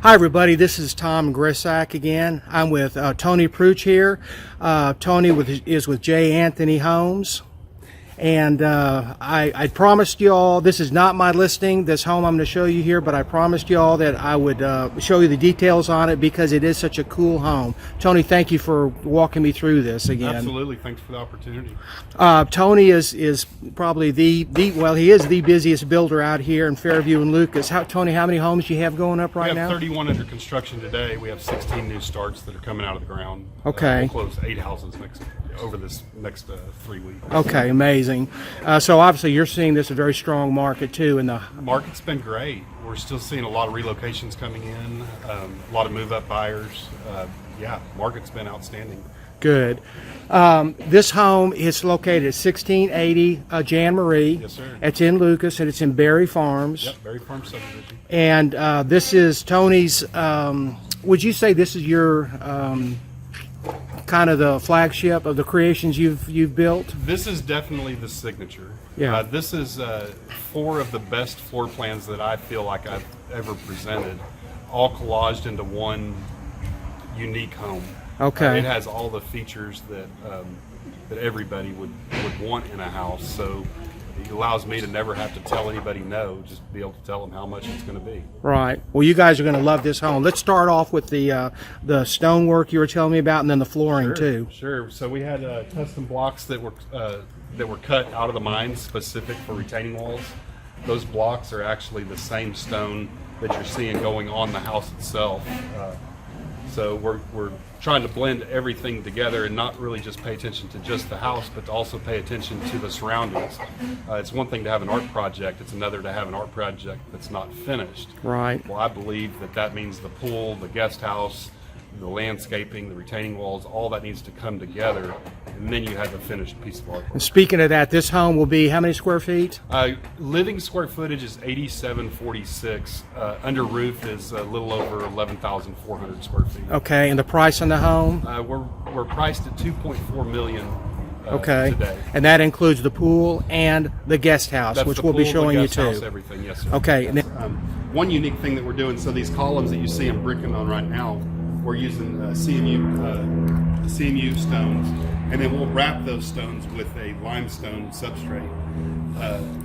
Hi everybody, this is Tom Grisak again. I'm with Tony Prutch here. Tony is with J. Anthony Homes. And I promised you all, this is not my listing, this home I'm going to show you here, but I promised you all that I would show you the details on it because it is such a cool home. Tony, thank you for walking me through this again. Absolutely, thanks for the opportunity. Tony is probably he is the busiest builder out here in Fairview and Lucas. Tony, how many homes do you have going up right now? We have 31 under construction today. We have 16 new starts that are coming out of the ground. Okay. We'll close 8 houses over this next 3 weeks. Okay, amazing. So obviously you're seeing this a very strong market too. In the market's been great. We're still seeing a lot of relocations coming in, a lot of move-up buyers. Yeah, market's been outstanding. Good. This home is located at 1680 Jan Marie. Yes, sir. It's in Lucas and it's in Berry Farms. Yep, Berry Farms subdivision. And this is Tony's. Would you say this is your kind of the flagship of the creations you've built? This is definitely the signature. Yeah. This is 4 of the best floor plans that I feel like I've ever presented, all collaged into one unique home. Okay. It has all the features that that everybody would want in a house. So it allows me to never have to tell anybody no, just be able to tell them how much it's going to be. Right. Well, you guys are going to love this home. Let's start off with the stonework you were telling me about, and then the flooring too. Sure. So we had custom blocks that were cut out of the mine specific for retaining walls. Those blocks are actually the same stone that you're seeing going on the house itself. So we're trying to blend everything together and not really just pay attention to just the house, but to also pay attention to the surroundings. It's one thing to have an art project, it's another to have an art project that's not finished. Right. Well, I believe that means the pool, the guest house, the landscaping, the retaining walls, all that needs to come together, and then you have a finished piece of art. And speaking of that, this home will be how many square feet? Living square footage is 8746. Under roof is a little over 11,400 square feet. Okay, and the price on the home? We're priced at $2.4 million. Okay, today. And that includes the pool and the guest house, That's which the we'll be pool, showing the you guest too. House, everything, yes, sir. Okay. And then, one unique thing that we're doing, so these columns that you see I'm bricking on right now, we're using CMU stones, and then we'll wrap those stones with a limestone substrate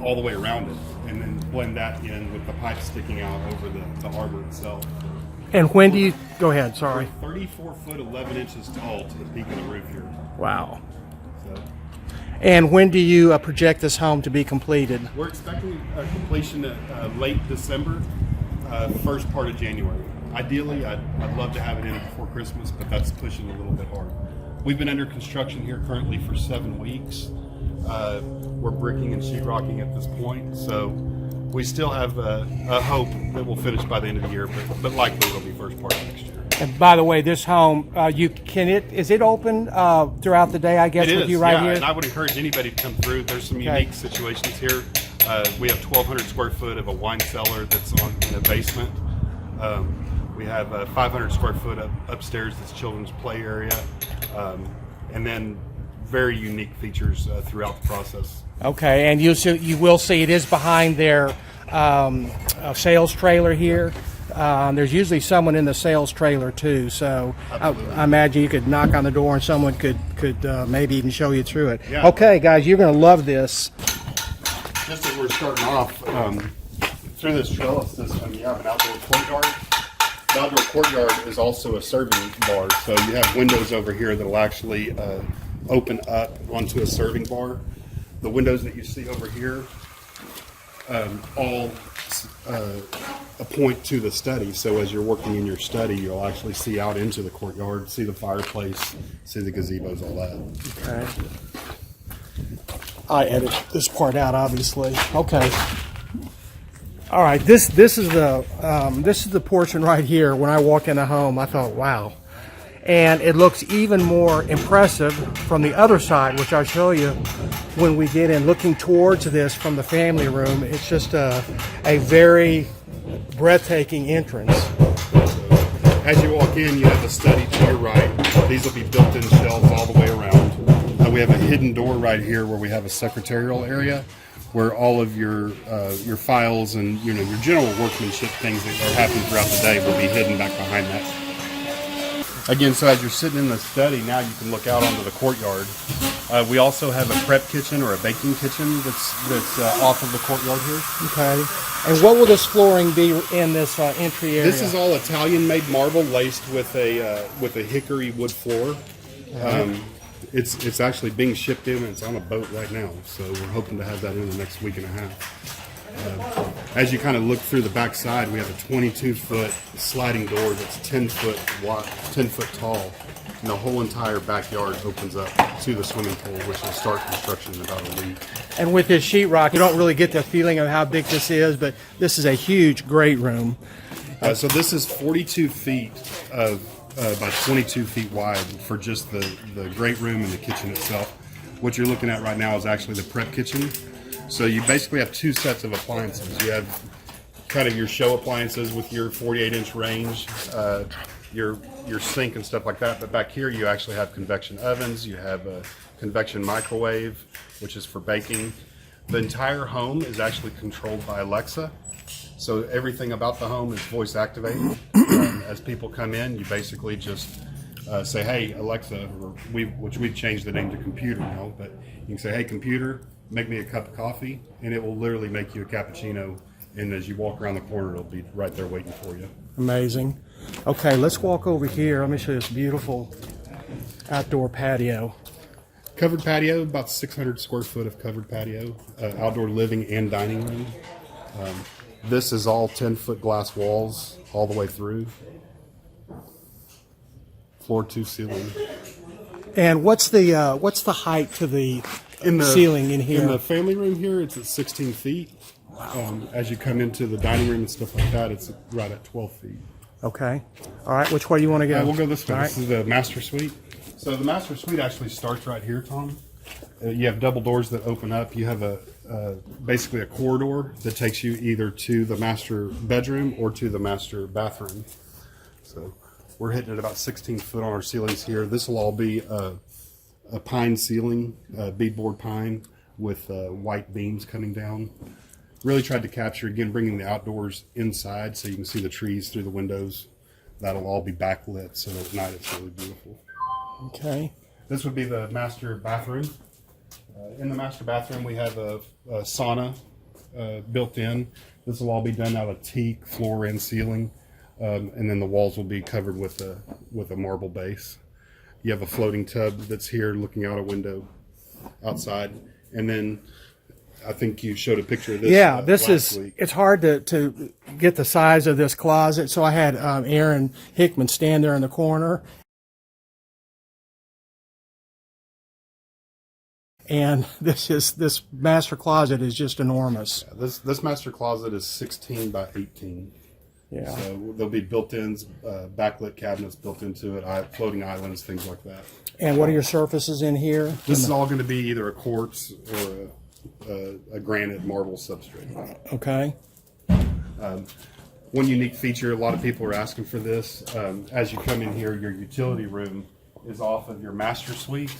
all the way around it, and then blend that in with the pipe sticking out over the arbor itself. and when do you go ahead? Sorry. 34 foot 11 inches tall to the peak of the roof here. Wow. So And when do you project this home to be completed? we're expecting a completion at late December, first part of January. Ideally, I'd love to have it in before Christmas, but that's pushing a little bit hard. We've been under construction here currently for 7 weeks. We're bricking and sheetrocking at this point, so we still have a hope that we'll finish by the end of the year, but likely it'll be first part of next year. And by the way, this home, is it open throughout the day? I guess It with is, you right yeah, here. and I would encourage anybody to come through. There's some Okay. unique situations here. We have 1,200 square foot of a wine cellar that's in a basement. We have 500 square foot upstairs that's children's play area, and then very unique features throughout the process. Okay, and you will see it is behind their sales trailer here. There's usually someone in the sales trailer too, so I imagine you could knock on the door and someone could maybe even show you through it. Yeah. Okay, guys, you're going to love this. Just as we're starting off, through this trellis system, you have an outdoor courtyard. The outdoor courtyard is also a serving bar, so you have windows over here that will actually open up onto a serving bar. The windows that you see over here all point to the study, so as you're working in your study, you'll actually see out into the courtyard, see the fireplace, see the gazebos, all that. Okay. I edit this part out, obviously. Okay. All right. This is the portion right here. When I walk in the home, I thought, wow. And it looks even more impressive from the other side, which I'll show you when we get in. Looking towards this from the family room, it's just a very breathtaking entrance. As you walk in, you have the study to your right. These will be built-in shelves all the way around. We have a hidden door right here where we have a secretarial area. where all of your files and your general workmanship things that are happening throughout the day will be hidden back behind that. Again, so as you're sitting in the study, now you can look out onto the courtyard. We also have a prep kitchen or a baking kitchen that's off of the courtyard here. Okay. And what will this flooring be in this entry area? This is all Italian-made marble laced with a hickory wood floor. It's actually being shipped in, and it's on a boat right now. So we're hoping to have that in the next week and a half. As you kind of look through the back side, we have a 22-foot sliding door that's 10 foot wide, 10 foot tall, and the whole entire backyard opens up to the swimming pool, which will start construction in about a week. And with this sheetrock, you don't really get the feeling of how big this is, but this is a huge great room. So this is 42 feet by 22 feet wide for just the great room and the kitchen itself. What you're looking at right now is actually the prep kitchen. So you basically have two sets of appliances. You have kind of your show appliances with your 48-inch range, your sink and stuff like that. But back here you actually have convection ovens. You have a convection microwave, which is for baking. The entire home is actually controlled by Alexa. So everything about the home is voice activated. As people come in, you basically just say, "Hey Alexa," which we've changed the name to computer now, but you can say, "Hey computer, make me a cup of coffee," and it will literally make you a cappuccino, and as you walk around the corner it'll be right there waiting for you. Amazing. Okay, let's walk over here. Let me show you this beautiful outdoor patio. Covered patio, about 600 square foot of covered patio, outdoor living and dining room. This is all 10-foot glass walls all the way through, floor to ceiling. And what's the height to the ceiling in here? In the family room here, it's at 16 feet. As you come into the dining room and stuff like that, it's right at 12 feet. Okay. All right. Which way do you want to go? We'll go this way. All This right. is the master suite. So the master suite actually starts right here, Tom. You have double doors that open up. You have basically a corridor that takes you either to the master bedroom or to the master bathroom. So we're hitting at about 16 foot on our ceilings here. This will all be a pine ceiling, beadboard pine with white beams coming down. Really tried to capture, again, bringing the outdoors inside so you can see the trees through the windows. That'll all be backlit, so at night it's really beautiful. Okay. This would be the master bathroom. In the master bathroom, we have a sauna built in. This will all be done out of teak, floor and ceiling, and then the walls will be covered with a marble base. You have a floating tub that's here looking out a window outside, and then I think you showed a picture of this. Yeah, this last is. week. It's hard to get the size of this closet, so I had Aaron Hickman stand there in the corner. And this master closet is just enormous. This master closet is 16 by 18. Yeah. So there'll be built-ins, backlit cabinets built into it, floating islands, things like that. And what are your surfaces in here? This is all going to be either a quartz or a granite marble substrate. Okay. One unique feature, a lot of people are asking for this. As you come in here, your utility room is off of your master suite,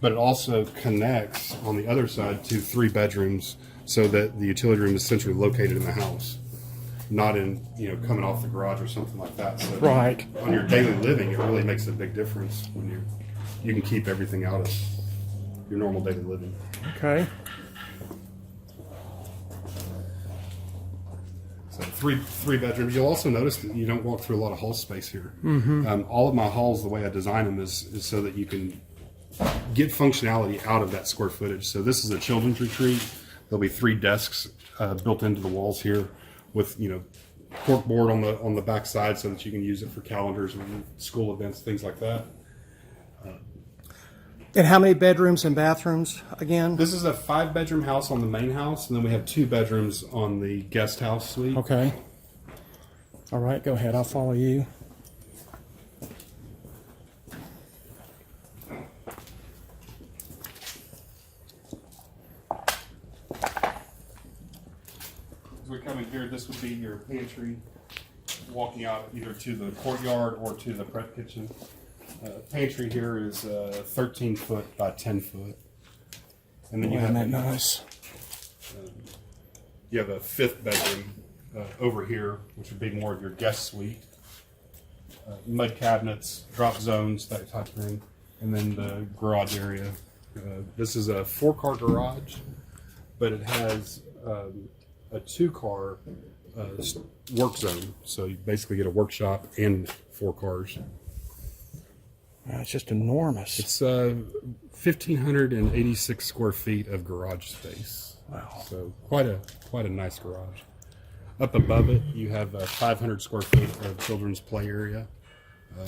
but it also connects on the other side to 3 bedrooms, so that the utility room is centrally located in the house, not in coming off the garage or something like that. So Right. on your daily living, it really makes a big difference when you can keep everything out of your normal daily living. Okay. So three bedrooms. You'll also notice that you don't walk through a lot of hall space here. All of my halls, the way I design them is so that you can get functionality out of that square footage. So this is a children's retreat. There'll be 3 desks built into the walls here with corkboard on the back side so that you can use it for calendars and school events, things like that. And how many bedrooms and bathrooms again? This is a 5-bedroom house on the main house, and then we have 2 bedrooms on the guest house suite. Okay. All right, go ahead. I'll follow you. As we come in here, this would be your pantry, walking out either to the courtyard or to the prep kitchen. Pantry here is 13 foot by 10 foot. And then you have Isn't that nice? You have a fifth bedroom over here, which would be more of your guest suite. Mud cabinets, drop zones, that type of thing. And then the garage area. This is a 4-car garage, but it has a 2-car work zone. So you basically get a workshop and 4 cars. It's just enormous. It's 1,586 square feet of garage space. Wow. So quite a nice garage. Up above it, you have 500 square feet of children's play area.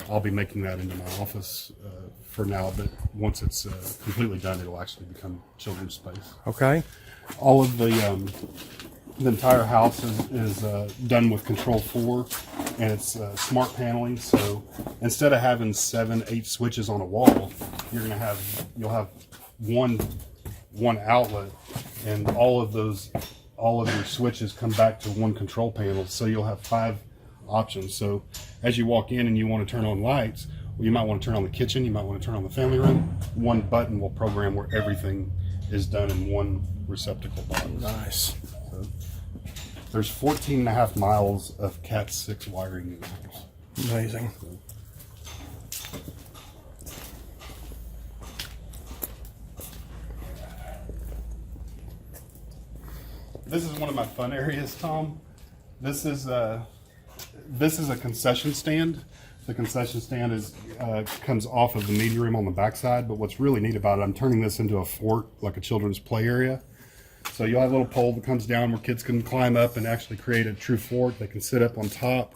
I'll be making that into my office for now, but once it's completely done, it'll actually become children's space. Okay. All of the entire house is done with Control 4, and it's smart paneling. So instead of having 7, 8 switches on a wall, you'll have one outlet, and all of your switches come back to one control panel. So you'll have 5 options. So as you walk in and you want to turn on lights, well, you might want to turn on the kitchen, you might want to turn on the family room. One button will program where everything is done in one receptacle box. Nice. So there's 14.5 miles of Cat 6 wiring in the house. Amazing. This is one of my fun areas, Tom. This is a concession stand. The concession stand comes off of the media room on the backside, but what's really neat about it, I'm turning this into a fort, like a children's play area. So you'll have a little pole that comes down where kids can climb up and actually create a true fort. They can sit up on top,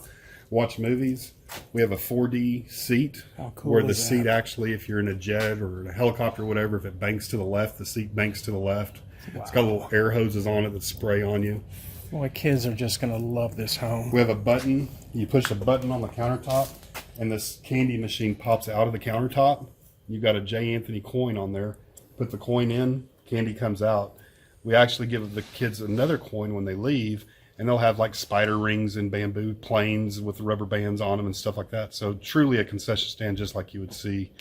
watch movies. We have a 4D seat. How cool where the is seat that? actually, if you're in a jet or a helicopter or whatever, if it banks to the left, the seat banks to the left. Wow. It's got little air hoses on it that spray on you. Boy, kids are just going to love this home. We have a button. You push a button on the countertop, and this candy machine pops out of the countertop. You've got a J. Anthony coin on there. Put the coin in, candy comes out. We actually give the kids another coin when they leave, and they'll have like spider rings and bamboo planes with rubber bands on them and stuff like that. So truly a concession stand, just like you would see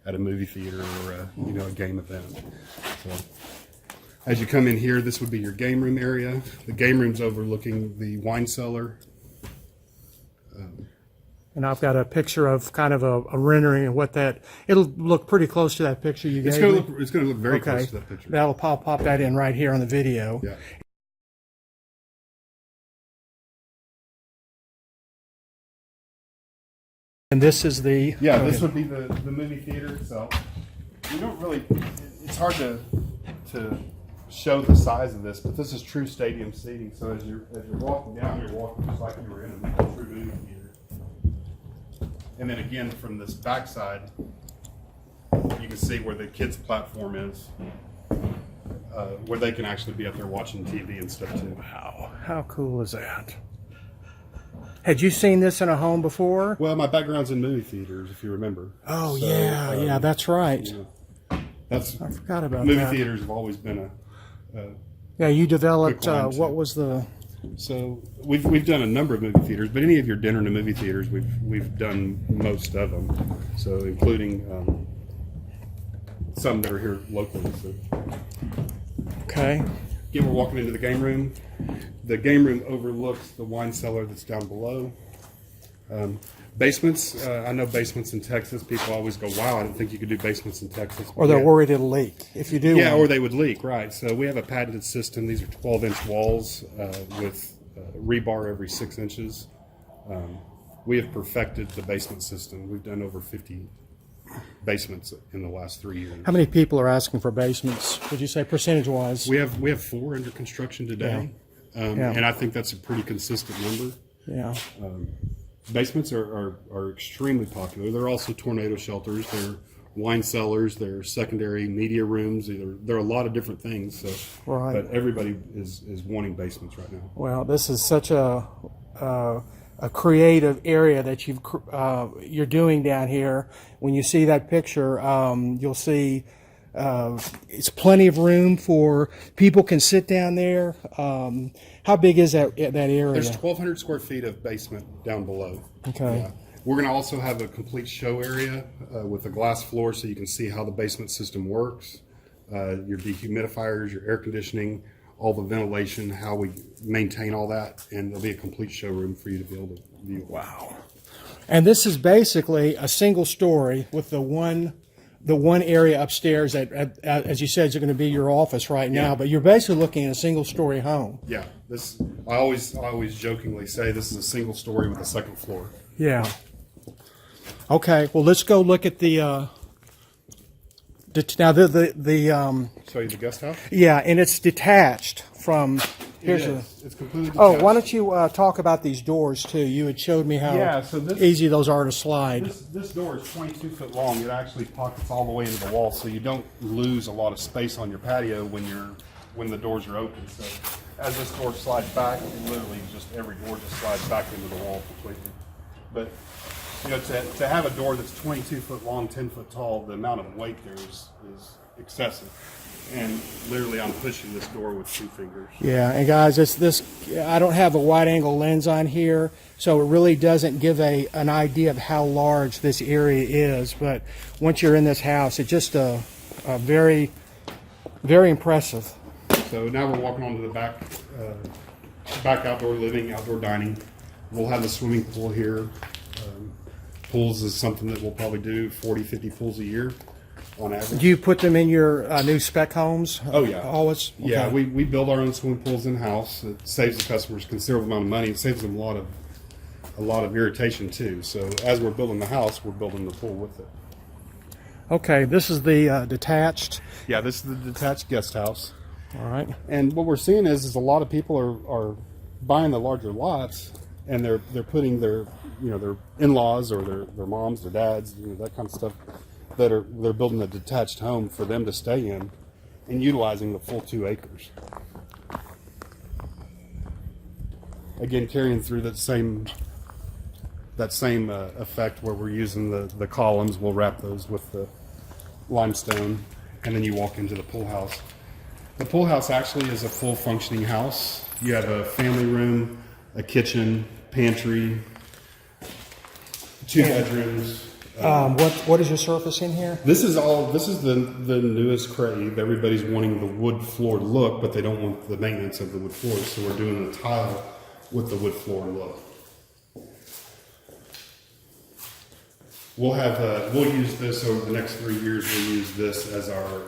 at a movie theater or a game event. So as you come in here, this would be your game room area. The game room's overlooking the wine cellar. And I've got a picture of kind of a rendering of what that, it'll look pretty close to that picture you gave It's me. going to look very Okay. close to that picture. I'll pop that in right here on the video. Yeah. And this is the... Yeah, this would be the movie theater itself. You don't really, it's hard to show the size of this, but this is true stadium seating. So as you're walking down, you're walking just like you were in a true movie theater. And then again, from this backside, you can see where the kids' platform is, where they can actually be up there watching TV and stuff too. Wow, how cool is that? Had you seen this in a home before? Well, my background's in movie theaters, if you remember. Oh, So, yeah, that's right. That's I forgot about movie that. theaters have always been Yeah, you developed, Quick line, what too. was the... So we've done a number of movie theaters, but any of your dinner to movie theaters, we've done most of them. So including some that are here locally. So Okay. again, we're walking into the game room. The game room overlooks the wine cellar that's down below. Basements. I know basements in Texas. People always go, "Wow, I didn't think you could do basements in Texas." Or they're Yeah. worried it'll leak if you do Yeah, one. or they would leak, right. So we have a patented system. These are 12-inch walls with rebar every 6 inches. We have perfected the basement system. We've done over 50 basements in the last 3 years. How many people are asking for basements? Would you say percentage-wise? We have 4 under construction today, Yeah. and I think that's a pretty consistent number. Yeah. Basements are extremely popular. They're also tornado shelters. They're wine cellars. They're secondary media rooms. They're a lot of different things. So, Right. But everybody is wanting basements right now. Well, this is such a creative area that you're doing down here. When you see that picture, you'll see it's plenty of room for people can sit down there. How big is that area? There's 1,200 square feet of basement down below. Okay. Yeah. We're going to also have a complete show area with a glass floor so you can see how the basement system works. Your dehumidifiers, your air conditioning, all the ventilation, how we maintain all that, and there'll be a complete showroom for you to be able to view. Wow. And this is basically a single story with the one area upstairs that, as you said, is going to be your office right now. Yeah. But you're basically looking at a single story home. Yeah, this I always jokingly say this is a single story with a second floor. Yeah. Okay. Well, let's go look at the now Show you the guest house. yeah, and it's detached from. It's completely detached. Oh, why don't you talk about these doors too? You had showed me how easy those are to slide. This door is 22 foot long. It actually pockets all the way into the wall, so you don't lose a lot of space on your patio when the doors are open. So as this door slides back, it literally just every door just slides back into the wall completely. But you know, to have a door that's 22 foot long, 10 foot tall, the amount of weight there is excessive. And literally, I'm pushing this door with 2 fingers. Yeah, and guys, I don't have a wide angle lens on here, so it really doesn't give an idea of how large this area is. But once you're in this house, it's just a very, very impressive. So now we're walking onto the back outdoor living, outdoor dining. We'll have a swimming pool here. Pools is something that we'll probably do 40, 50 pools a year on average. Do you put them in your new spec homes? Oh, yeah. Always? Okay. Yeah, we build our own swimming pools in-house. It saves the customers a considerable amount of money. It saves them a lot of irritation, too. So as we're building the house, we're building the pool with it. Okay, this is the detached. Yeah, this is the detached guest house. All right. And what we're seeing is a lot of people are buying the larger lots, and they're putting their in-laws or their moms, their dads, that kind of stuff. They're building a detached home for them to stay in and utilizing the full 2 acres. Again, carrying through that same effect where we're using the columns. We'll wrap those with the limestone, and then you walk into the pool house. The pool house actually is a full functioning house. You have a family room, a kitchen, pantry, 2 bedrooms. What is your surface in here? This is the newest crave. Everybody's wanting the wood floor look, but they don't want the maintenance of the wood floor. So we're doing the tile with the wood floor look. We'll use this over the next 3 years. We'll use this as our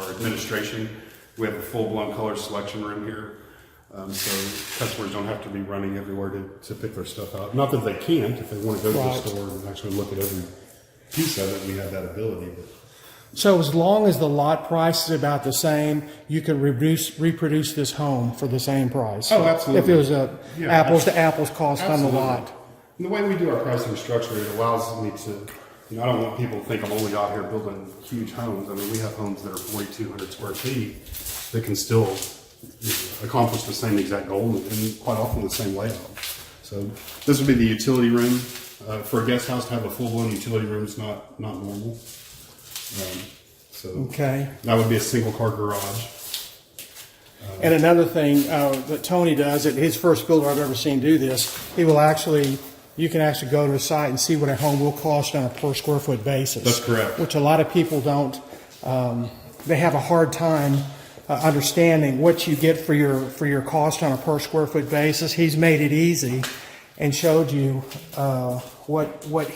administration. We have a full-blown color selection room here. So customers don't have to be running everywhere to pick their stuff out. Not that they can't. If they want to go to the store and actually look at every piece of it, we have that ability. But. So as long as the lot price is about the same, you can reproduce this home for the same price. Oh, absolutely. If it was apples to apples cost on the lot. And the way we do our pricing structure, it allows me to, I don't want people to think I'm only out here building huge homes. I mean, we have homes that are 4,200 square feet that can still accomplish the same exact goal and quite often the same layout. So this would be the utility room. For a guest house to have a full-blown utility room is not normal. Okay. That would be a single-car garage. And another thing that Tony does, his first builder I've ever seen do this, you can actually go to a site and see what a home will cost on a per square foot basis. That's correct. Which a lot of people don't, they have a hard time understanding what you get for your cost on a per square foot basis. He's made it easy and showed you what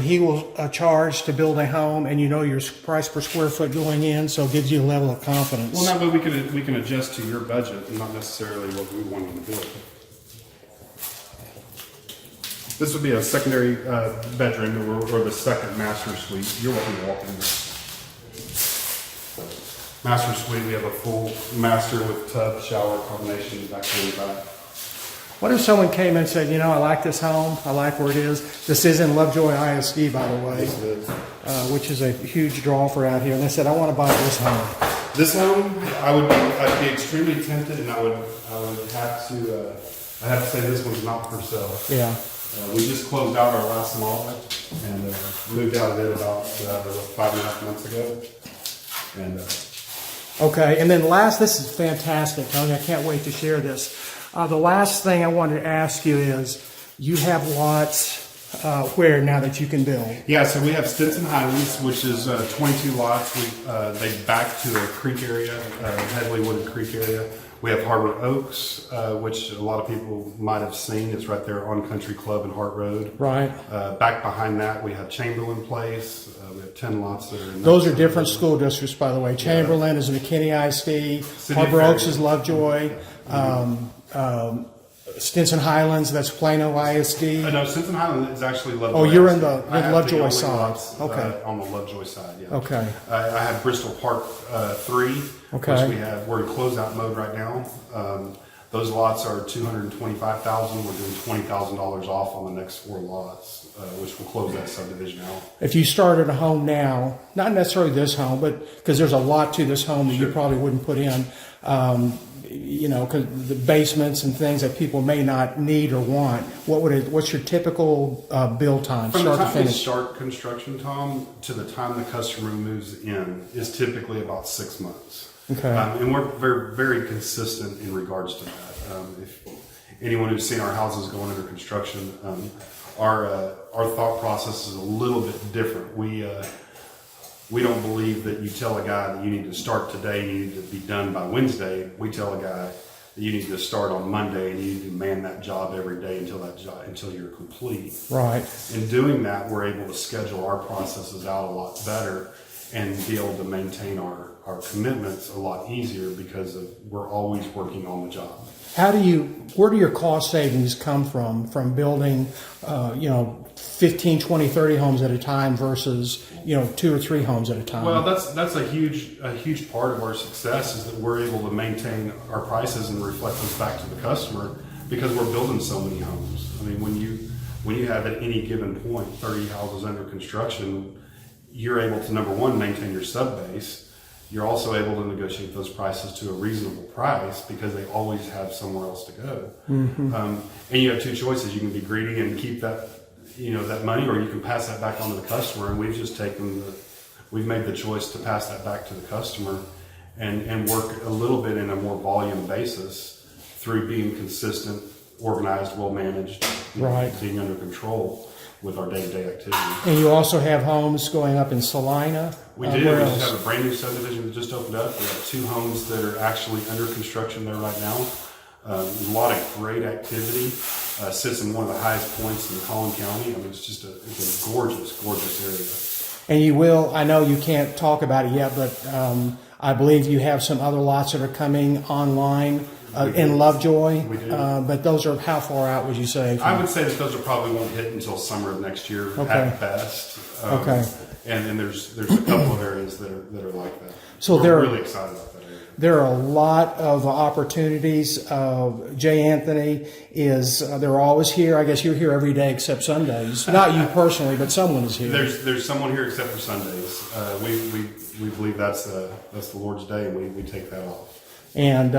he will charge to build a home, and your price per square foot going in, so it gives you a level of confidence. Well, now, but we can adjust to your budget and not necessarily what we want you to build. This would be a secondary bedroom or the second master suite. You're welcome to walk in there. Master suite, we have a full master with tub, shower, combination, back in the back. What if someone came and said, I like this home, I like where it is. This is in Lovejoy ISD, by the way, which is a huge draw for out here. And they said, I want to buy this home. This home, I'd be extremely tempted, and I would have to say this one's not for sale. Yeah. We just closed out our last model and moved out of it about 5.5 months ago. And okay, and then this is fantastic, Tony. I can't wait to share this. The last thing I wanted to ask you is, you have lots where now that you can build? Yeah, so we have Stinson Highlands, which is 22 lots. They back to a creek area, heavily wooded creek area. We have Harbor Oaks, which a lot of people might have seen. It's right there on Country Club and Hart Road. Right. Back behind that, we have Chamberlain Place. We have 10 lots that are in Those are different school districts, by the way. Chamberlain is McKinney ISD. Harbor Oaks is Lovejoy. Stinson Highlands, that's Plano ISD. No, Stinson Highlands is actually Lovejoy. Oh, you're in the I have Lovejoy only side. lots, Okay. on the Lovejoy side, yeah. Okay. I have Bristol Park 3, Okay. which we're in closeout mode right now. Those lots are $225,000. We're doing $20,000 off on the next 4 lots, which will close that subdivision out. If you started a home now, not necessarily this home, but because there's a lot to this home that you probably wouldn't put in, you know, because the basements and things that people may not need or want. What's your typical build time, From start the to time we finish? start construction, Tom, to the time the customer moves in is typically about 6 months. Okay. And we're very, very consistent in regards to that. If anyone who's seen our houses going under construction, our thought process is a little bit different. We don't believe that you tell a guy that you need to start today and you need to be done by Wednesday. We tell a guy that you need to start on Monday and you need to man that job every day until you're complete. Right. In doing that, we're able to schedule our processes out a lot better and be able to maintain our commitments a lot easier because we're always working on the job. Where do your cost savings come from building, 15, 20, 30 homes at a time versus, 2 or 3 homes at a time? Well, that's a huge part of our success is that we're able to maintain our prices and reflect those back to the customer because we're building so many homes. I mean, when you have at any given point 30 houses under construction, you're able to, number one, maintain your sub base. You're also able to negotiate those prices to a reasonable price because they always have somewhere else to go. Mm-hmm. And you have 2 choices. You can be greedy and keep that money, or you can pass that back on to the customer. And we've just we've made the choice to pass that back to the customer and work a little bit in a more volume basis through being consistent, organized, well managed, right, being under control with our day-to-day activities. And you also have homes going up in Salina? We do. We just have a brand new subdivision that just opened up. We have 2 homes that are actually under construction there right now. A lot of great activity. Sits in one of the highest points in Collin County. I mean, it's a gorgeous, gorgeous area. And you will, I know you can't talk about it yet, but I believe you have some other lots that are coming online in Lovejoy. We do. But those are how far out would you say? I would say that those probably won't hit until summer of next year at best. Okay. And then there's a couple of areas that are like that. So we're really excited about that area. There are a lot of opportunities. Jay Anthony they're always here. I guess you're here every day except Sundays. Not you personally, but someone is here. There's someone here except for Sundays. We believe that's the Lord's day, and we take that off. And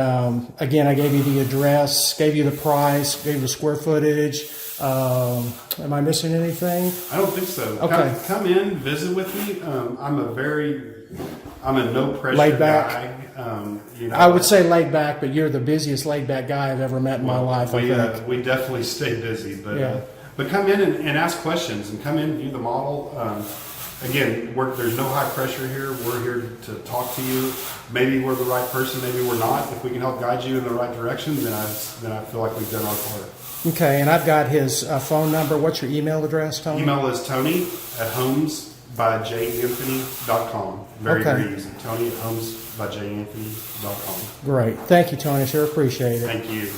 again, I gave you the address, gave you the price, gave you the square footage. Am I missing anything? I don't think so. Okay. Come in, visit with me. I'm a no pressure laid back guy. I would say laid back, but you're the busiest laid back guy I've ever met in my life. I think. We definitely stay busy, but yeah. But come in and ask questions and come in, view the model. Again, there's no high pressure here. We're here to talk to you. Maybe we're the right person, maybe we're not. If we can help guide you in the right direction, then I feel like we've done our part. Okay, and I've got his phone number. What's your email address, Tony? Email is tony@homesbyjanthony.com. Very easy. Tony@homesbyjanthony.com. Great. Thank you, Tony. Sure appreciate it. Thank you.